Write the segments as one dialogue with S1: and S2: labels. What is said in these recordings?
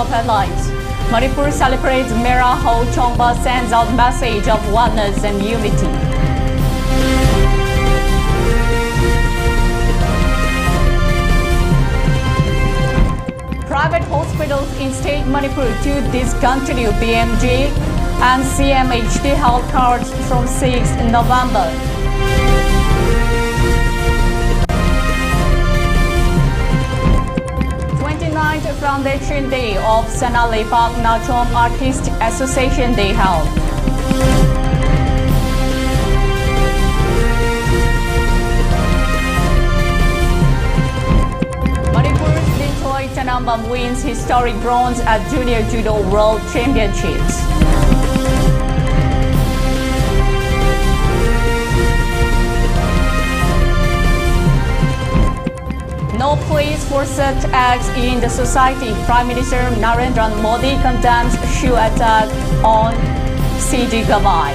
S1: top headlines. Manipur celebrates Mera Ho Chongba, sends out message of oneness and unity. Private hospitals in state Manipur to discontinue BMJ and CMHD health cards from 6 November. Foundation Day of Sanale Park Nachom Artist Association Day held. Manipur's Lintoy Tanambam wins historic bronze at Junior Judo World Championships. No place for such acts in the society. Prime Minister Narendra Modi condemns shoe attack on CD Gawai.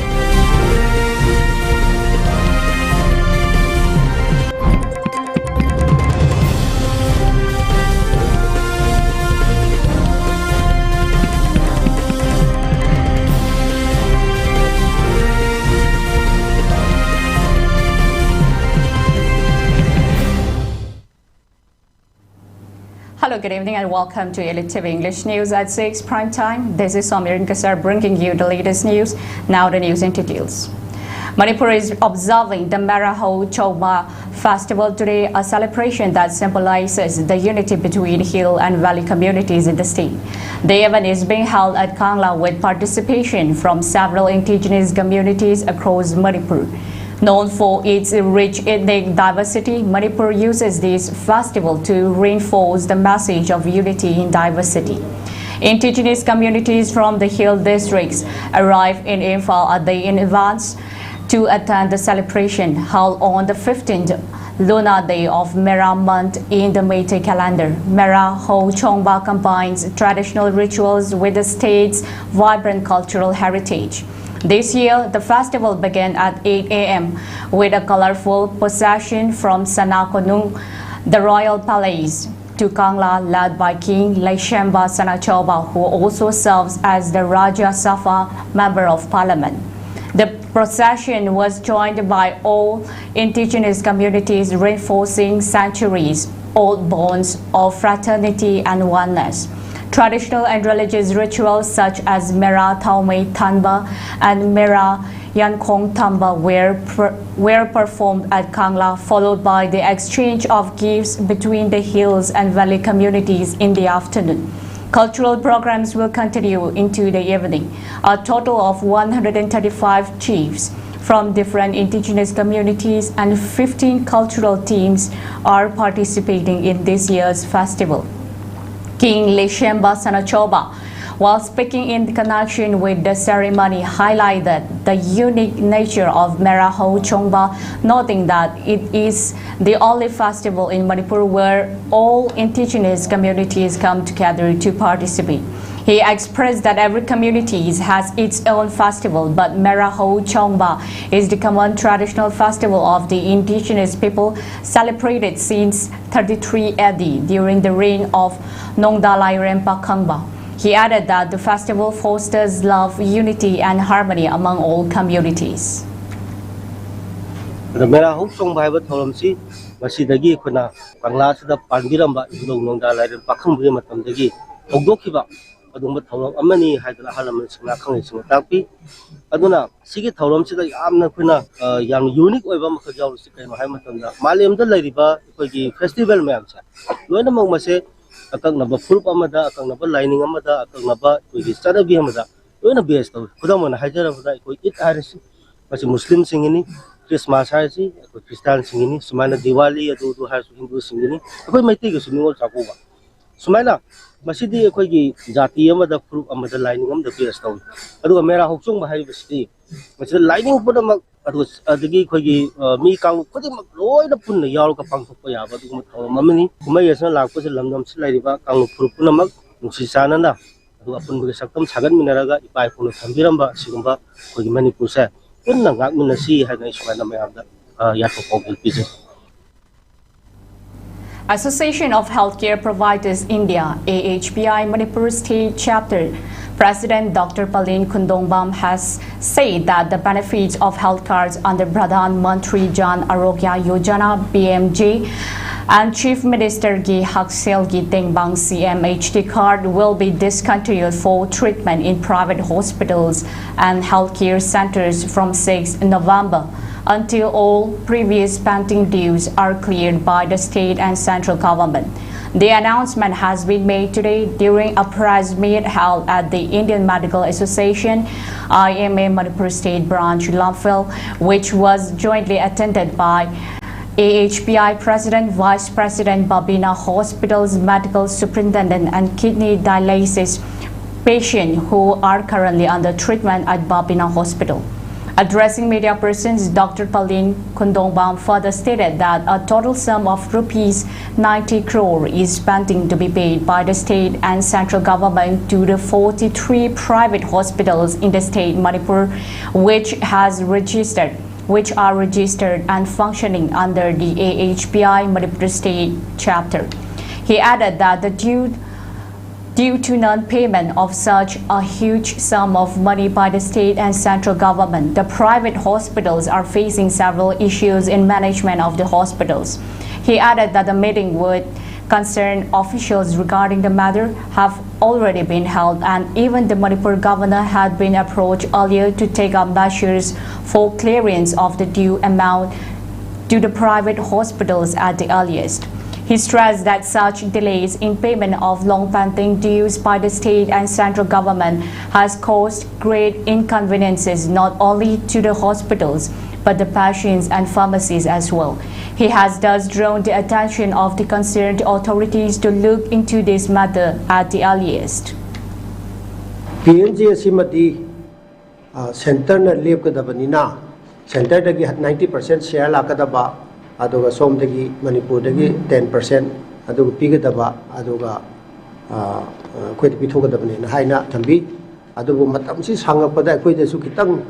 S1: Hello, good evening and welcome to ELITETV English News at 6 prime time. This is Somirin Kasar bringing you the latest news. Now the news in details. Manipur is observing the Mera Ho Chongba festival today, a celebration that symbolizes the unity between hill and valley communities in the state. The event is being held at Kangla with participation from several indigenous communities across Manipur. Known for its rich ethnic diversity, Manipur uses this festival to reinforce the message of unity in diversity. Indigenous communities from the hill districts arrive in Imphal a day in advance to attend the celebration held on the 15th lunar day of Mera month in the Meitei calendar. Mera Ho Chongba combines traditional rituals with the state's vibrant cultural heritage. This year, the festival began at 8 a.m. with a colorful procession from Sanakonung, the royal palace, to Kangla, led by King Laishemba Sanachoba, who also serves as the Rajya Sabha Member of Parliament. The procession was joined by all indigenous communities, reinforcing centuries old bonds of fraternity and oneness. Traditional and religious rituals such as Mera Thaume Tanba and Mera Yankong Tamba were performed at Kangla, followed by the exchange of gifts between the hills and valley communities in the afternoon. Cultural programs will continue into the evening. A total of 135 chiefs from different indigenous communities and 15 cultural teams are participating in this year's festival. King Laishemba Sanachoba, while speaking in connection with the ceremony, highlighted the unique nature of Mera Ho Chongba, noting that it is the only festival in Manipur where all indigenous communities come together to participate. He expressed that every community has its own festival, but Mera Ho Chongba is the common traditional festival of the indigenous people, celebrated since 33 AD during the reign of Nongdalai Rempa Kangba. He added that the festival fosters love, unity, and harmony among all communities.
S2: The Mera Ho Chongba Tholamsi, Masidagi Kuna, Kangla, the Pandiramba, Nongdalai Rempa Kangba Matamdagi, Ogokiba. Aduma Tholam Amani had the Halamans Taki. Aduna, Sigi Tholam said, I'm not a young unique way of Hamatan, Maliam the Ladiba, Festival Mamsa. When among Mase, a Kanaba Full Amada, a Kanaba lining Amada, a Kanaba, with his Sada Biamada, when a beast of Kudaman Hajar of like it Irish, was a Muslim singing, Christmas Harsi, Christian singing, Sumana Diwali, a do has Hindu singing, I might take a Sunil Sakova. Sumana. Masidi Kogi Zati Amada Fruit Amada lining on the beer stone. I do a Mera Hoksung behind the city. But the lining put them up was the Gikogi, me count, put him up, Lord upon the Yarka Pankoya, but Mamani, who may as well was a London Sladiva, Kang Prupunamak, Sisanana, who upon the Sakam Sagan Minaraga, if I put a Tambiramba, Sigumba, Kogi Manipur said, wouldn't a Gagmina see had a Shwana Mayada, Yako Pizza.
S1: Association of Healthcare Providers India, AHPI Manipur State Chapter, President Dr. Palin Kundongbam has said that the benefits of health cards under Pradhan Mantri Jan Arogya Yojana (PMJ) and Chief Minister Gi Haksel Gi Tengbang CMHT card will be discontinued for treatment in private hospitals and healthcare centers from 6 November. Until all previous pending dues are cleared by the state and central government. The announcement has been made today during a press meet held at the Indian Medical Association IMA Manipur State Branch Lamphil, which was jointly attended by AHPI President, Vice President, Babina Hospital's Medical Superintendent and kidney dialysis patients who are currently under treatment at Babina Hospital. Addressing media persons, Dr. Palin Kundongbam further stated that a total sum of rupees 90 crore is pending to be paid by the state and central government to the 43 private hospitals in the state Manipur, which are registered and functioning under the AHPI Manipur State Chapter. He added that due to non-payment of such a huge sum of money by the state and central government, the private hospitals are facing several issues in management of the hospitals. He added that the meeting with concerned officials regarding the matter have already been held, and even the Manipur governor had been approached earlier to take up measures for clearance of the due amount to the private hospitals at the earliest. He stressed that such delays in payment of long-pending dues by the state and central government has caused great inconveniences not only to the hospitals but the patients and pharmacies as well. He has thus drawn the attention of the concerned authorities to look into this matter at the earliest.
S3: PMJ simati center na leap kadabanina center dagi 90% share lakadaba aduga som dagi Manipur dagi 10% aduga pigadaba aduga kwet pithogadabani na haina thambi adubu matam si sangakpada koi desu kitang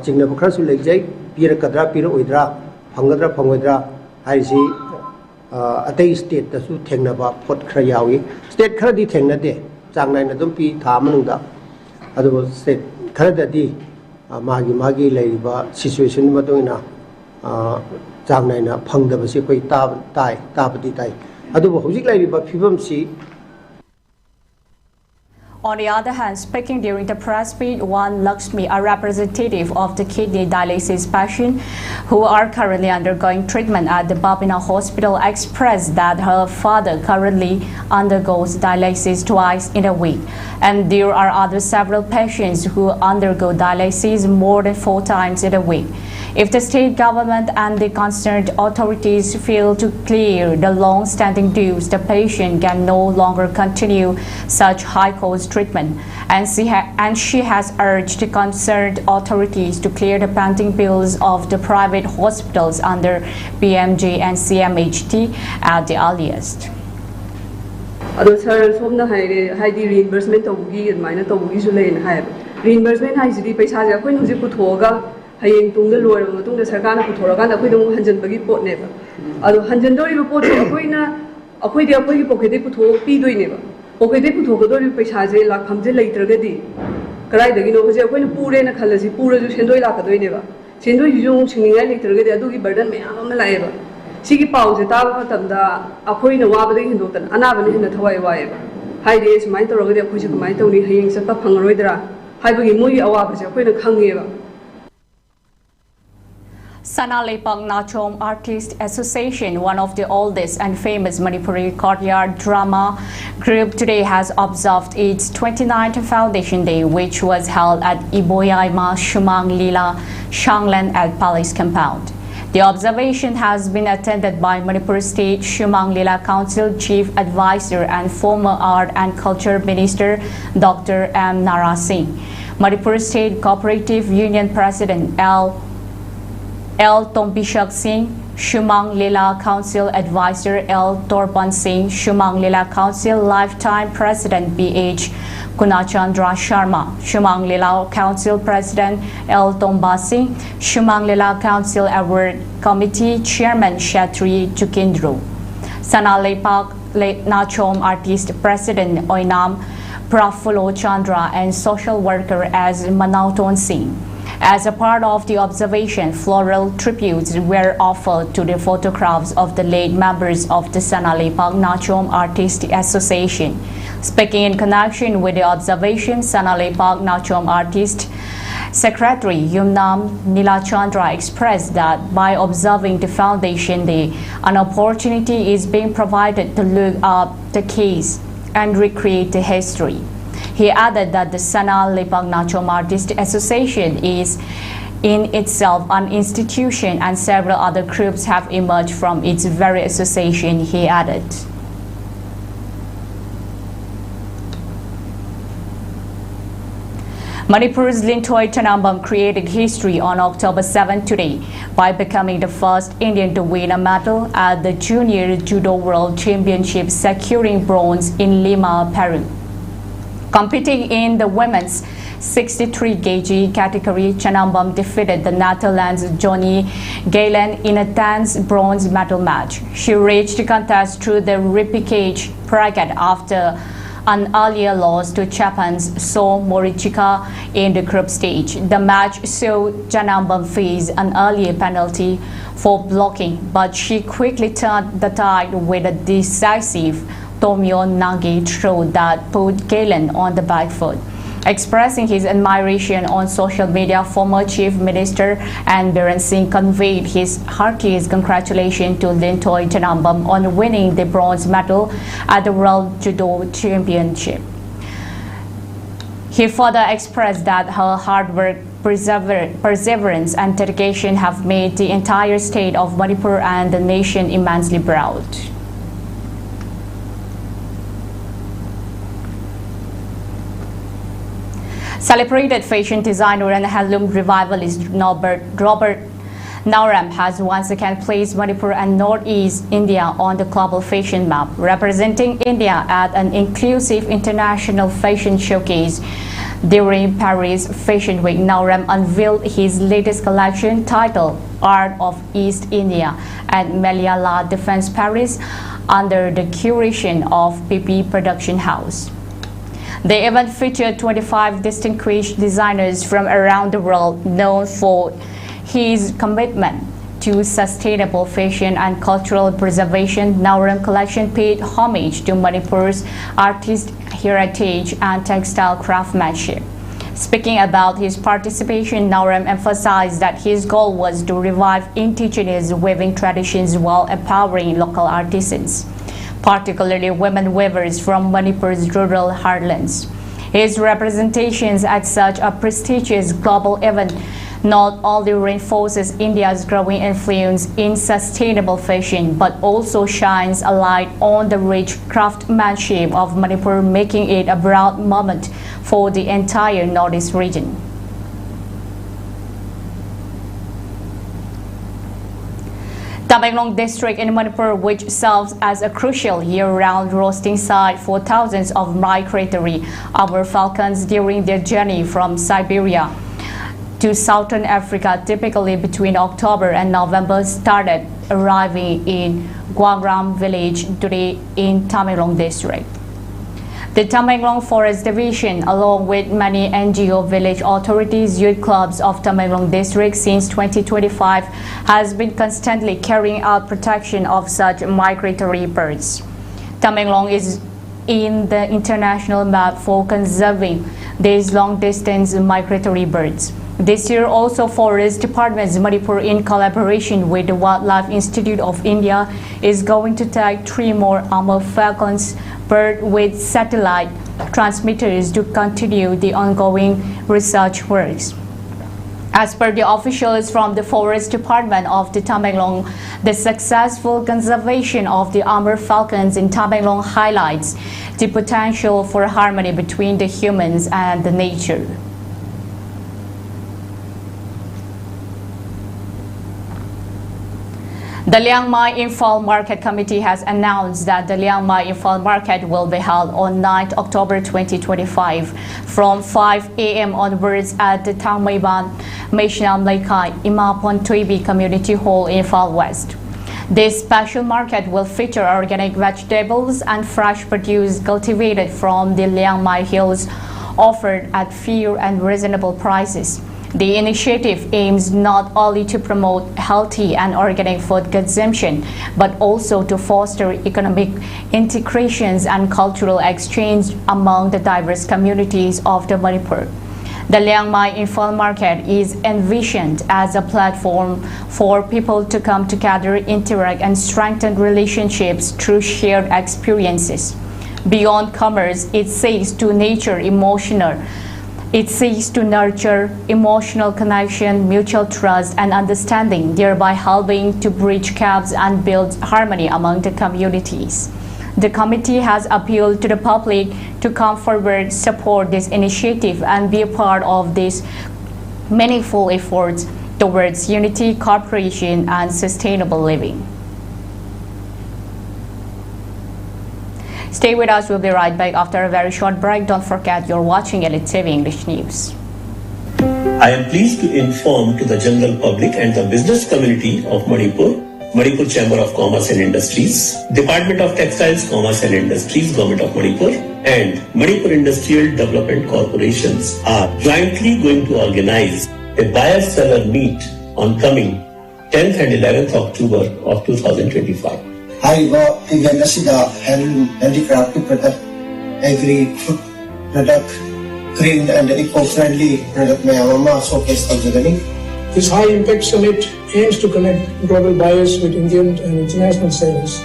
S3: jingna bukhar su legjai pira kadra pira oidra phangadra phangoidra haisi atei state da su thengnaba pot khra yawi state khra di thengnade changnai na dum pi tha manungda adubu state khra da di magi leiba situation madungina changnai phangdaba si koi tai adubu hojik leiba phibam si.
S1: On the other hand, speaking during the press meet, one Lakshmi, a representative of the kidney dialysis patient who are currently undergoing treatment at the Babina Hospital, expressed that her father currently undergoes dialysis twice in a week, and there are other several patients who undergo dialysis more than 4 times in a week. If the state government and the concerned authorities fail to clear the long-standing dues, the patient can no longer continue such high-cost treatment, and she has urged the concerned authorities to clear the pending bills of the private hospitals under PMJ and CMHT at the earliest.
S4: Sir, somna haidi reimbursement tobugi admaina tobugi sulain hai reimbursement hai sidi paisa ja koi huji puthoga hayeng tungda loira matung da sarkar na puthoraga da koi dum hanjan bagi pot ne ba adu hanjan dori pot koi na akoi de akoi gi pocket putho pi doi ne ba pocket putho ga dori paisa je lak hamje leitraga di karai dagi no hoje akoi na pure na khalasi pura ju sendoi la ka doi ne ba sendoi ju singningai leitraga di adu gi burden me am la ba sigi pause ta ba tamda akoi na wa ba dai hindo tan ana ba ne thawai wa ba hai de smai to rogadi akoi se kamai to ni hayeng sa pa phangroi dra hai ba gi moi awa ba se akoi na khange ba.
S1: Sanalipang Nachom Artist Association, one of the oldest and famous Manipuri courtyard drama group, today has observed its 29th Foundation Day, which was held at Iboyaima Shumang Lila Shanglan at Palace Compound. The observation has been attended by Manipur State Shumang Lila Council Chief Advisor and former Art and Culture Minister Dr. M. Nara Singh, Manipur State Cooperative Union President L. Tombishak Singh, Shumang Lila Council Advisor L. Torpan Singh, Shumang Lila Council Lifetime President B.H. Kunachandra Sharma, Shumang Lila Council President L. Tomba Singh, Shumang Lila Council Award Committee Chairman Shatri Chukindru. Sanalepak Nachom artist President Oinam Prafulo Chandra and social worker as Manauton Singh. As a part of the observation, floral tributes were offered to the photographs of the late members of the Sanalepak Nachom Artist Association. Speaking in connection with the observation, Sanalepak Nachom Artist Secretary Yumnam Nilachandra expressed that by observing the Foundation Day, an opportunity is being provided to look up the case and recreate the history. He added that the Sanalepak Nachom Artist Association is in itself an institution and several other groups have emerged from its very association, he added. Manipur's Lintoi Tanambam created history on October 7 today by becoming the first Indian to win a medal at the Junior Judo World Championship, securing bronze in Lima, Peru. Competing in the women's 63 kg category, Chanambam defeated the Netherlands' Johnny Galen in a tense bronze medal match. She reached the contest through the repechage bracket after an earlier loss to Japan's Somirin in the group stage. The match saw Chanambam face an earlier penalty for blocking, but she quickly turned the tide with a decisive Tomyo Nagi throw that put Galen on the back foot. Expressing his admiration on social media, former Chief Minister and Biren Singh conveyed his heartiest congratulations to Lintoi Chanambam on winning the bronze medal at the World Judo Championship. He further expressed that her hard work, perseverance and dedication have made the entire state of Manipur and the nation immensely proud. Celebrated fashion designer and handloom revivalist Robert Nauram has once again placed Manipur and Northeast India on the global fashion map, representing India at an inclusive international fashion showcase. During Paris Fashion Week, Nauram unveiled his latest collection titled Art of East India at Meliala Defense Paris under the curation of PP Production House. The event featured 25 distinguished designers from around the world known for his commitment to sustainable fashion and cultural preservation. Nauram collection paid homage to Manipur's artist heritage and textile craftsmanship. Speaking about his participation, Nauram emphasized that his goal was to revive indigenous weaving traditions while empowering local artisans, particularly women weavers from Manipur's rural heartlands. His representations at such a prestigious global event not only reinforces India's growing influence in sustainable fashion, but also shines a light on the rich craftsmanship of Manipur, making it a proud moment for the entire Northeast region. Tamenglong district in Manipur, which serves as a crucial year-round roasting site for thousands of migratory armored falcons during their journey from Siberia to southern Africa, typically between October and November, started arriving in Guangram village today in Tamenglong district. The Tamenglong Forest Division, along with many NGO, village authorities, youth clubs of Tamenglong district since 2025, has been constantly carrying out protection of such migratory birds. Tamenglong is in the international map for conserving these long-distance migratory birds. This year also, Forest Department's Manipur, in collaboration with the Wildlife Institute of India, is going to tag 3 more armored falcons bird with satellite transmitters to continue the ongoing research works. As per the officials from the Forest Department of the Tamenglong, the successful conservation of the armored falcons in Tamenglong highlights the potential for harmony between the humans and the nature. The Liang Mai Infal Market Committee has announced that the Liang Mai Infal Market will be held on 9th October 2025 from 5 a.m. onwards at the Tangmaiban Meishnam Laikai Imapon Tuibi Community Hall in Infal West. This special market will feature organic vegetables and fresh produce cultivated from the Liang Mai Hills, offered at fair and reasonable prices. The initiative aims not only to promote healthy and organic food consumption, but also to foster economic integrations and cultural exchange among the diverse communities of the Manipur. The Liang Mai Informal Market is envisioned as a platform for people to come together, interact, and strengthen relationships through shared experiences. Beyond commerce, it seeks to nurture emotional connection, mutual trust, and understanding, thereby helping to bridge gaps and build harmony among the communities. The committee has appealed to the public to come forward, support this initiative, and be a part of these meaningful efforts towards unity, cooperation, and sustainable living. Stay with us, we'll be right back after a very short break. Don't forget you're watching ELITETV English News.
S5: I am pleased to inform to the general public and the business community of Manipur, Manipur Chamber of Commerce and Industries, Department of Textiles, Commerce and Industries, Government of Manipur, and Manipur Industrial Development Corporations are jointly going to organize a buyer-seller meet on coming 10th and 11th October of 2025.
S6: Haiba event asida handicraft product, agri-food product, green and eco-friendly product mayamama showcase tawjagani.
S7: This high-impact summit aims to connect global buyers with Indian and international sellers.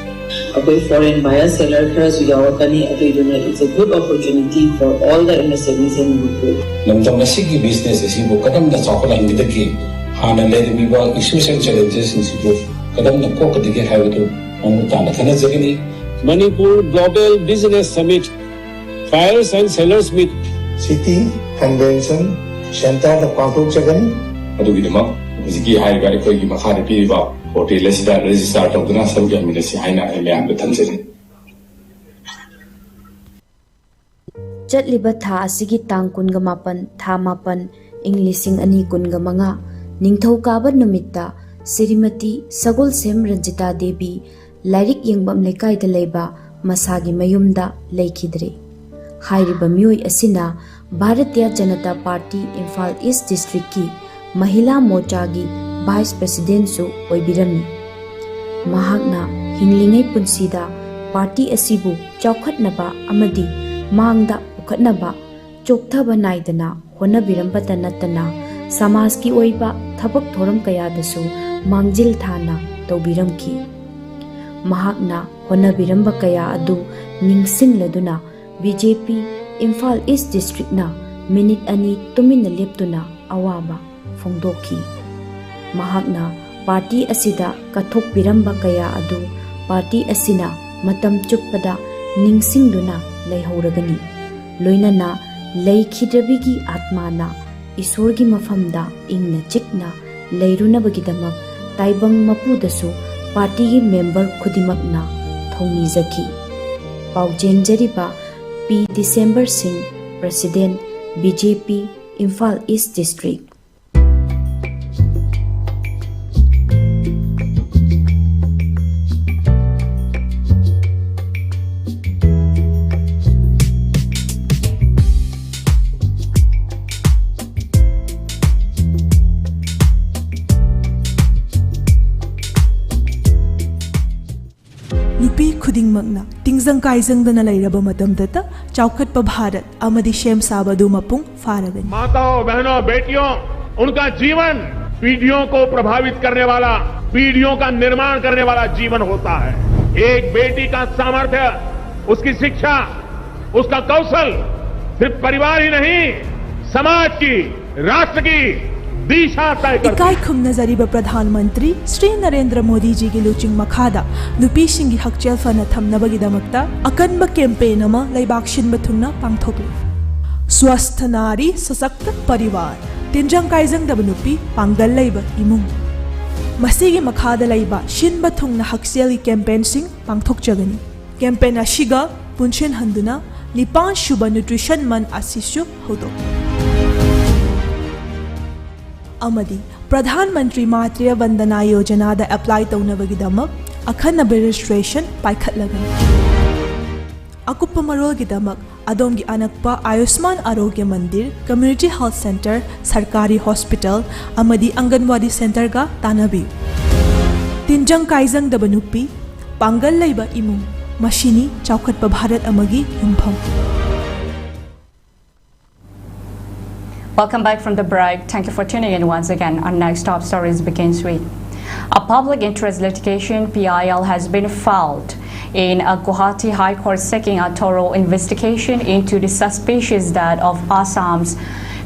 S8: About foreign buyer-seller it's a good opportunity for all the MSMEs in Manipur.
S9: Lamdam business is kadam na chakala hingidaki hana lerimiba issues and challenges in sibu kadam na kokadiki haidu amutana kanazagani.
S10: Manipur Global Business Summit, Buyers and Sellers Meet,
S6: City Convention Center of Pangtok Chagani.
S9: Adugidama Ziki Haiba Kogi Mahari Piva, Hotel Lesida Register of the National Ministry Haina and Tanzania.
S11: Chatliba tha asigi tang kunga mapan tha mapan Englising ani kunga manga ningthau kaba numitta Sirimati Sagul Sem Ranjita Devi Lairik Yengbam Lekai da Leba Masagi Mayumda Laikidre. Hairiba Mui Asina Bharatiya Janata Party Imphal East District ki Mahila Morchagi Vice President su Oibirami. Mahagna Hinglingai Punsida Party Asibu Chaukhatnaba Amadi Mangda Ukatnaba Choktaba Naidana Hona Birambata Natana Samaski Oiba Thabak Thoram Kayadasu Mangjil Thana Taubiramki. Mahagna Hona Biramba Kaya Adu Ningsing Laduna BJP Imphal East District na Minute Ani Tumina Leptuna Awaba Fongdoki. Mahagna Party Asida Kathok Biramba Kaya Adu Party Asina Matam Chuppada Ningsing Duna Laihoragani. Loinana Laikhidrabigi Atmana Isorgi Mafamda Ingna Chikna Lairunabagidama Taibang Mapudasu Party member Kudimakna Thongi Zaki. Paujen Jariba P. December Singh, President, BJP, Imphal East District.
S12: Nupi khudingmakna tingzang kaizang dana lairaba matamdata chaukat Bharat amadi shem sabadu mapung faragani.
S10: माताओं बहनों बेटियों उनका जीवन पीढ़ियों को प्रभावित करने वाला, पीढ़ियों का निर्माण करने वाला जीवन होता है. एक बेटी का सामर्थ्य, उसकी शिक्षा, उसका कौशल सिर्फ परिवार ही नहीं, समाज की, राष्ट्र की इकाई
S12: खुमना जरीब प्रधानमंत्री श्री नरेंद्र मोदी जी की लुचिंग मखादा नुपीसिंगी हकचेल फना थमनबगिदमक्ता अकनब कैंपेन अमा लैबाक शिनब थुंगना पांगथोकले. स्वस्थ नारी सशक्त परिवार तिंजंग काइजंग दब नुपी पांगल लैब इमुंग मसीगी मखादा लैबा शिनब थुंगना हकचेल कैंपेन सिंग पांगथोकजगनी. कैंपेन अशिगा पुनशन हंदुना लिपान शुभ न्यूट्रिशन मन आसिसु होदो. अमदी प्रधानमंत्री मातृ वंदना योजना दा अप्लाई तौनबगिदमक ꯑꯈꯟꯅꯕ registration ꯄꯥꯏꯈꯠꯂꯒꯅꯤ ꯑꯀꯨꯞꯄ ꯃꯔꯣꯜꯒꯤꯗꯃꯛ ꯑꯗꯣꯝꯒꯤ ꯑꯅꯛꯄ Ayushman Arogya Mandir community health centre ꯁꯔꯀꯥꯔꯤ ꯍꯣꯁꯄꯤꯇꯥꯜ ꯑꯃꯗꯤ ꯑꯪꯒꯟꯋꯥꯗꯤ ꯁꯦꯟꯇꯔꯒ ꯇꯥꯟꯅꯕꯤꯌꯨ ꯇꯤꯟꯖꯪ ꯀꯥꯏꯖꯪꯗꯕ ꯅꯨꯄꯤ ꯄꯥꯡꯒꯜ ꯂꯩꯕ ꯏꯃꯨꯡ ꯃꯁꯤꯅꯤ ꯆꯥꯎꯈꯠꯄ ꯚꯥꯔꯠ ꯑꯃꯒꯤ ꯌꯨꯝꯐꯝ
S1: Welcome back from the break. Thank you for tuning in once again. Our next top stories begins with a public interest litigation (PIL) has been filed in a Guwahati High Court seeking a thorough investigation into the suspicious death of Assam's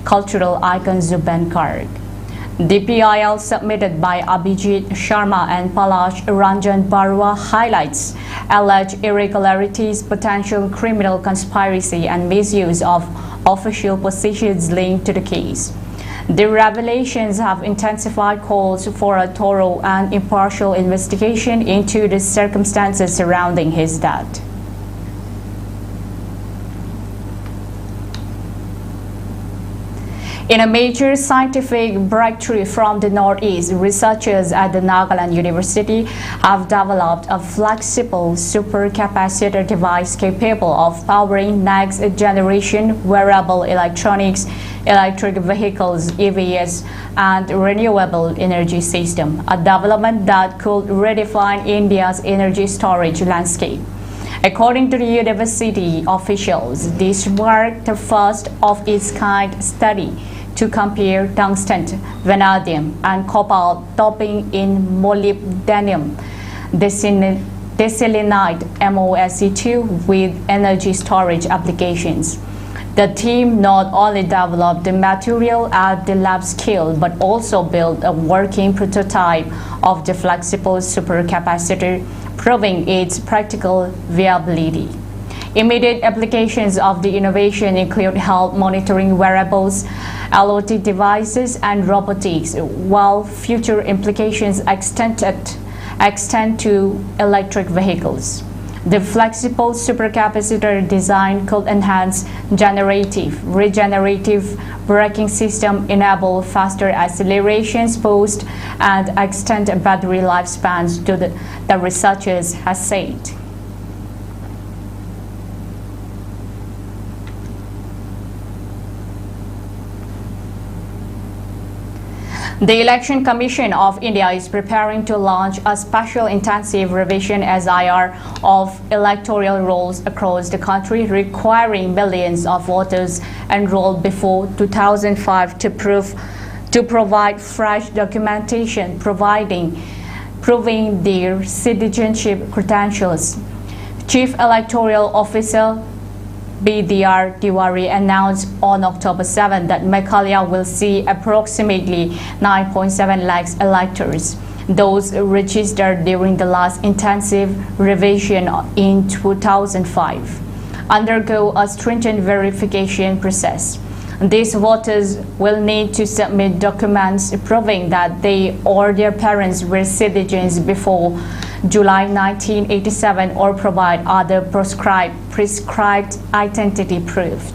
S1: cultural icon Zuben Garg. The PIL submitted by Abhijit Sharma and Palash Ranjan Barua highlights alleged irregularities, potential criminal conspiracy, and misuse of official positions linked to the case. The revelations have intensified calls for a thorough and impartial investigation into the circumstances surrounding his death. In a major scientific breakthrough from the Northeast, researchers at the Nagaland University have developed a flexible supercapacitor device capable of powering next-generation wearable electronics, electric vehicles, EVs, and renewable energy system, a development that could redefine India's energy storage landscape. According to the university officials, this marked the first of its kind study to compare tungsten, vanadium, and cobalt doping in molybdenum deselenide MOSE2 with energy storage applications. The team not only developed the material at the lab scale but also built a working prototype of the flexible supercapacitor, proving its practical viability. Immediate applications of the innovation include health monitoring wearables, IoT devices, and robotics, while future implications extend to electric vehicles. The flexible supercapacitor design could enhance regenerative braking system, enable faster accelerations, boost, and extend battery lifespans, the researchers have said. The Election Commission of India is preparing to launch a special intensive revision SIR of electoral rolls across the country, requiring millions of voters enrolled before 2005 to provide fresh documentation proving their citizenship credentials. Chief Electoral Officer BDR Tiwari announced on October 7 that Meghalaya will see approximately 9.7 lakhs electors, those registered during the last intensive revision in 2005, undergo a stringent verification process. These voters will need to submit documents proving that they or their parents were citizens before July 1987 or provide other prescribed identity proof.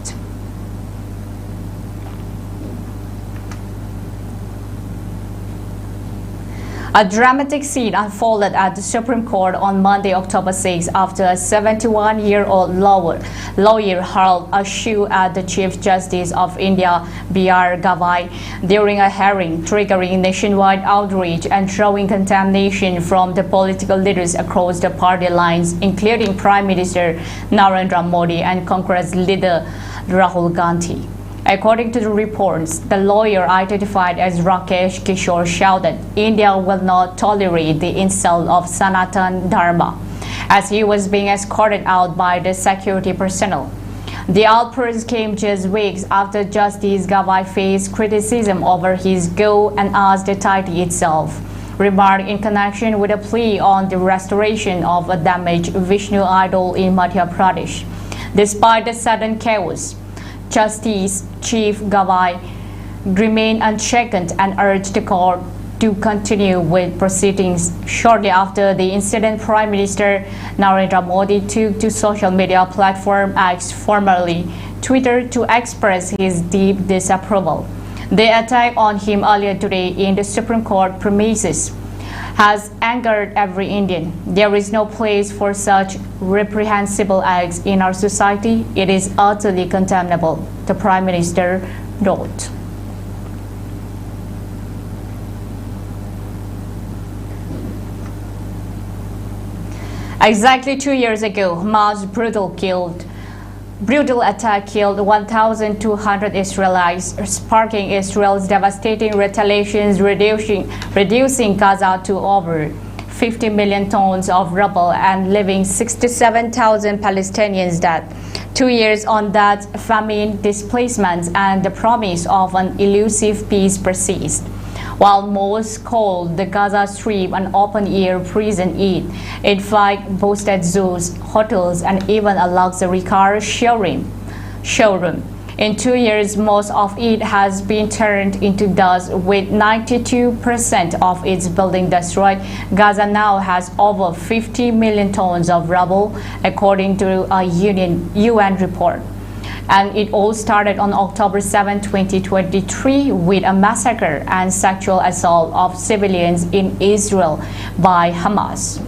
S1: A dramatic scene unfolded at the Supreme Court on Monday, October 6, after a 71-year-old lawyer hurled a shoe at the Chief Justice of India, B.R. Gavai, during a hearing, triggering nationwide outrage and drawing condemnation from the political leaders across the party lines, including Prime Minister Narendra Modi and Congress leader Rahul Gandhi. According to the reports, the lawyer, identified as Rakesh Kishore, shouted, "India will not tolerate the insult of Sanatan Dharma," as he was being escorted out by the security personnel. The outburst came just weeks after Justice Gavai faced criticism over his go and ask the title itself, remarked in connection with a plea on the restoration of a damaged Vishnu idol in Madhya Pradesh. Despite the sudden chaos, Justice Chief Gavai remained unshaken and urged the court to continue with proceedings. Shortly after the incident, Prime Minister Narendra Modi took to social media platform X, formerly Twitter, to express his deep disapproval. The attack on him earlier today in the Supreme Court premises has angered every Indian. There is no place for such reprehensible acts in our society. It is utterly condemnable, the Prime Minister wrote. Exactly 2 years ago, Hamas' brutal attack killed 1,200 Israelis, sparking Israel's devastating retaliations, reducing Gaza to over 50 million tons of rubble and leaving 67,000 Palestinians dead. 2 years on that, famine, displacements, and the promise of an elusive peace persist. While most call the Gaza Strip an open-air prison, in fact boasted zoos, hotels, and even a luxury car showroom. In 2 years, most of it has been turned into dust, with 92% of its building destroyed. Gaza now has over 50 million tons of rubble, according to a UN report. And it all started on October 7, 2023, with a massacre and sexual assault of civilians in Israel by Hamas.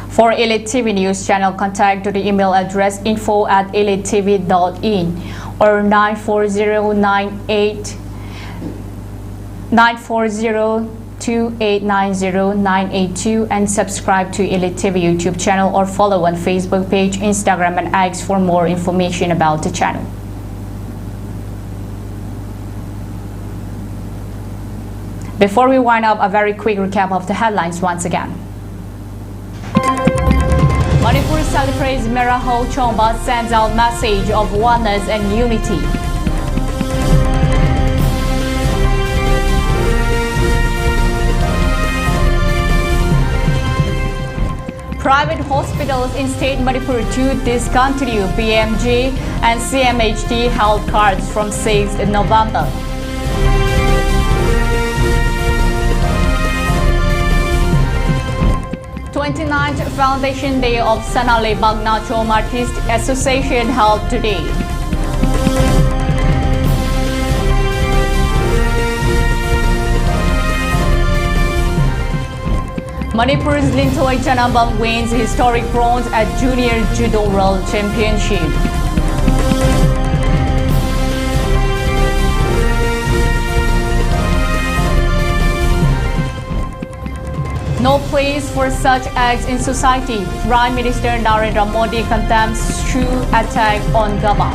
S1: For ELITETV News Channel, contact to the email address info@elitetv.in or 940-2890-982 and subscribe to ELITETV YouTube channel or follow on Facebook page, Instagram, and X for more information about the channel. Before we wind up, a very quick recap of the headlines once again. Manipur celebrates Mera Ho Chomba, sends out message of oneness and unity. Private hospitals in state Manipur to discontinue BMJ and CMHT health cards from 6th November. th Foundation Day of Sanale Bagnachom Artist Association held today. Manipur's Lintoy Chanambam wins historic bronze at Junior Judo World Championship. No place for such acts in society. Prime Minister Narendra Modi condemns true attack on Gaba.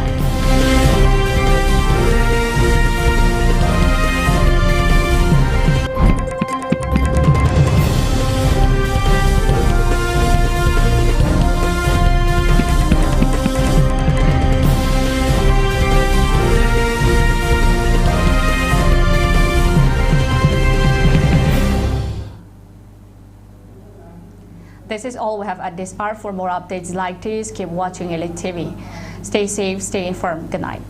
S1: This is all we have at this hour. For more updates like this, keep watching ELITETV. Stay safe, stay informed. Good night.